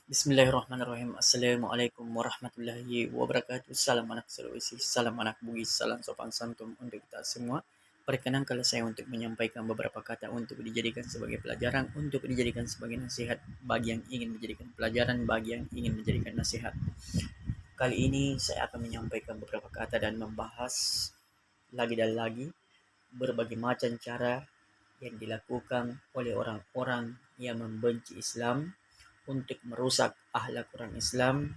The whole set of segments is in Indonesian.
Bismillahirrahmanirrahim. Assalamualaikum warahmatullahi wabarakatuh. Salam anak Sulawesi, salam anak Bugis, salam sopan santun untuk kita semua. Perkenankanlah saya untuk menyampaikan beberapa kata untuk dijadikan sebagai pelajaran, untuk dijadikan sebagai nasihat bagi yang ingin menjadikan pelajaran, bagi yang ingin menjadikan nasihat. Kali ini saya akan menyampaikan beberapa kata dan membahas lagi dan lagi berbagai macam cara yang dilakukan oleh orang-orang yang membenci Islam untuk merusak akhlak orang Islam,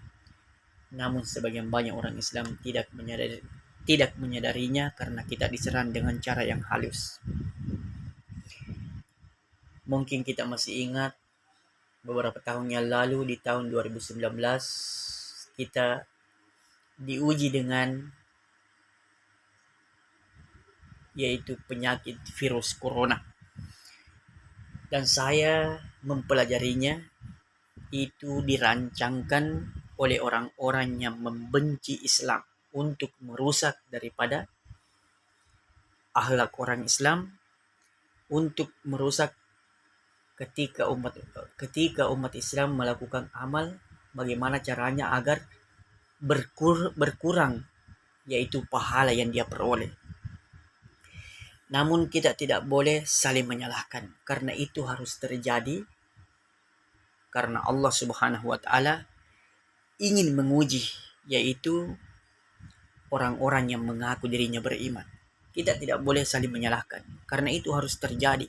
namun sebagian banyak orang Islam tidak menyadarinya karena kita diserang dengan cara yang halus. Mungkin kita masih ingat beberapa tahun yang lalu di tahun 2019 kita diuji dengan yaitu penyakit virus corona. Dan saya mempelajarinya itu dirancangkan oleh orang-orang yang membenci Islam untuk merusak daripada akhlak orang Islam, untuk merusak ketika umat Islam melakukan amal, bagaimana caranya agar berkurang yaitu pahala yang dia peroleh. Namun kita tidak boleh saling menyalahkan, karena itu harus terjadi karena Allah Subhanahu wa taala ingin menguji yaitu orang-orang yang mengaku dirinya beriman. Kita tidak boleh saling menyalahkan, karena itu harus terjadi.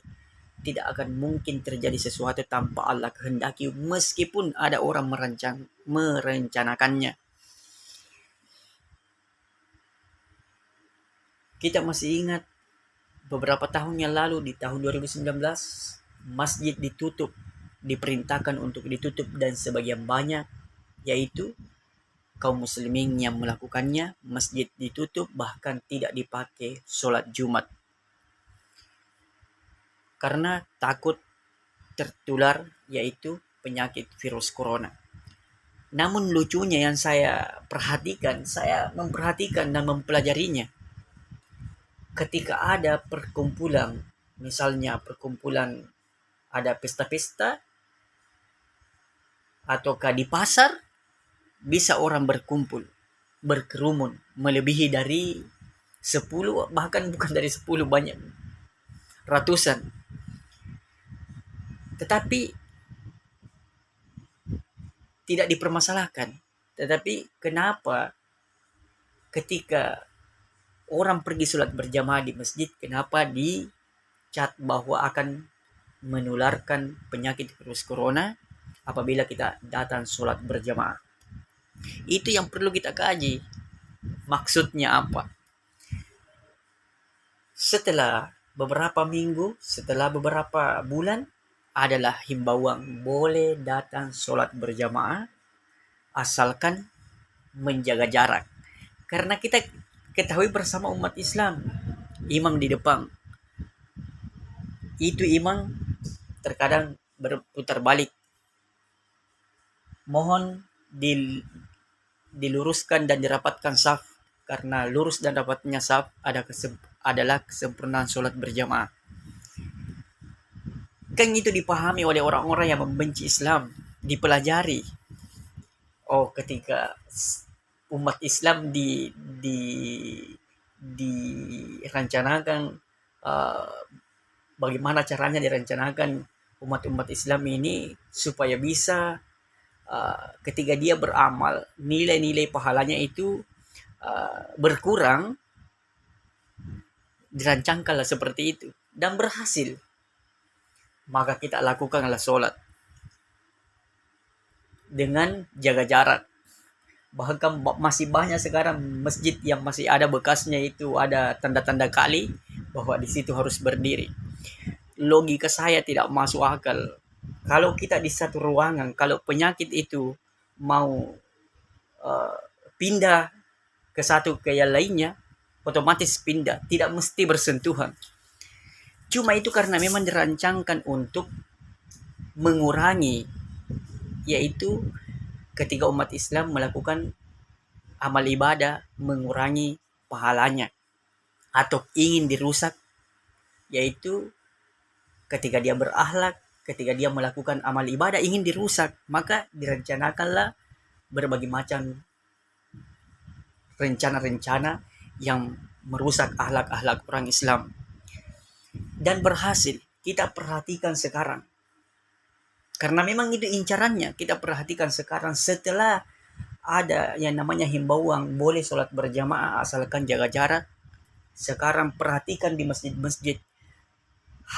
Tidak akan mungkin terjadi sesuatu tanpa Allah kehendaki, meskipun ada orang merencanakannya. Kita masih ingat beberapa tahun yang lalu di tahun 2019 masjid ditutup, diperintahkan untuk ditutup, dan sebagian banyak yaitu kaum muslimin yang melakukannya, masjid ditutup, bahkan tidak dipakai sholat Jumat karena takut tertular yaitu penyakit virus corona. Namun lucunya yang saya memperhatikan dan mempelajarinya, ketika ada perkumpulan, misalnya perkumpulan ada pesta-pesta ataukah di pasar, bisa orang berkumpul, berkerumun melebihi dari 10, bahkan bukan dari 10, banyak ratusan. Tetapi tidak dipermasalahkan. Tetapi kenapa ketika orang pergi sholat berjamaah di masjid, kenapa dicat bahwa akan menularkan penyakit virus corona apabila kita datang sholat berjamaah? Itu yang perlu kita kaji. Maksudnya apa? Setelah beberapa minggu, setelah beberapa bulan, adalah himbauan boleh datang sholat berjamaah asalkan menjaga jarak. Karena kita ketahui bersama umat Islam, imam di depan, itu imam terkadang berputar balik. Mohon diluruskan dan dirapatkan saf, karena lurus dan rapatnya saf adalah kesempurnaan sholat berjamaah. Kan itu dipahami oleh orang-orang yang membenci Islam, dipelajari. Oh, ketika umat Islam dirancanakan, bagaimana caranya dirancanakan umat Islam ini supaya bisa ketika dia beramal, nilai-nilai pahalanya itu berkurang, dirancangkanlah seperti itu dan berhasil. Maka kita lakukanlah sholat dengan jaga jarak. Bahkan masih banyak sekarang masjid yang masih ada bekasnya, itu ada tanda-tanda kali bahwa di situ harus berdiri. Logika saya tidak masuk akal. Kalau kita di satu ruangan, kalau penyakit itu mau pindah ke satu ke yang lainnya, otomatis pindah, tidak mesti bersentuhan. Cuma itu karena memang dirancangkan untuk mengurangi, yaitu ketika umat Islam melakukan amal ibadah, mengurangi pahalanya atau ingin dirusak, yaitu ketika dia berakhlak, ketika dia melakukan amal ibadah ingin dirusak, maka direncanakanlah berbagai macam rencana-rencana yang merusak akhlak-akhlak orang Islam. Dan berhasil. Kita perhatikan sekarang. Karena memang itu incarannya. Kita perhatikan sekarang setelah ada yang namanya himbauan boleh sholat berjamaah asalkan jaga jarak. Sekarang perhatikan di masjid-masjid.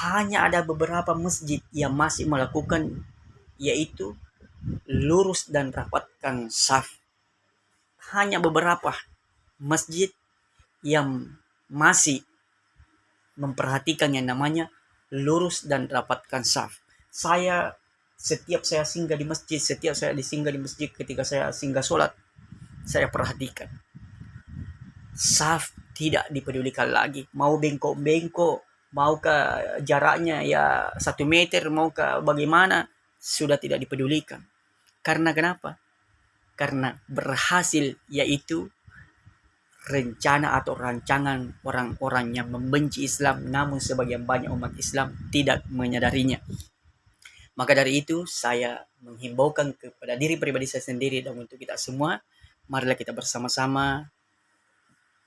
Hanya ada beberapa masjid yang masih melakukan, yaitu lurus dan rapatkan saf. Hanya beberapa masjid yang masih memperhatikan yang namanya lurus dan rapatkan saf. Setiap saya singgah di masjid, ketika saya singgah sholat, saya perhatikan. Saf tidak dipedulikan lagi. Mau bengkok-bengkok, mau ke jaraknya ya 1 meter, mau ke bagaimana, sudah tidak dipedulikan. Karena kenapa? Karena berhasil, yaitu rencana atau rancangan orang-orang yang membenci Islam, namun sebagian banyak umat Islam tidak menyadarinya. Maka dari itu saya menghimbaukan kepada diri pribadi saya sendiri dan untuk kita semua, marilah kita bersama-sama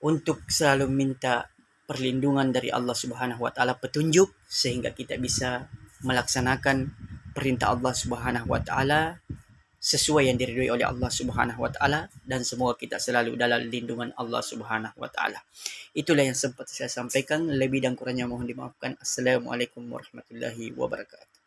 untuk selalu minta perlindungan dari Allah Subhanahu wa taala, petunjuk sehingga kita bisa melaksanakan perintah Allah Subhanahu wa taala sesuai yang diridhoi oleh Allah Subhanahu wa taala, dan semoga kita selalu dalam lindungan Allah Subhanahu wa taala. Itulah yang sempat saya sampaikan, lebih dan kurangnya mohon dimaafkan. Assalamualaikum warahmatullahi wabarakatuh.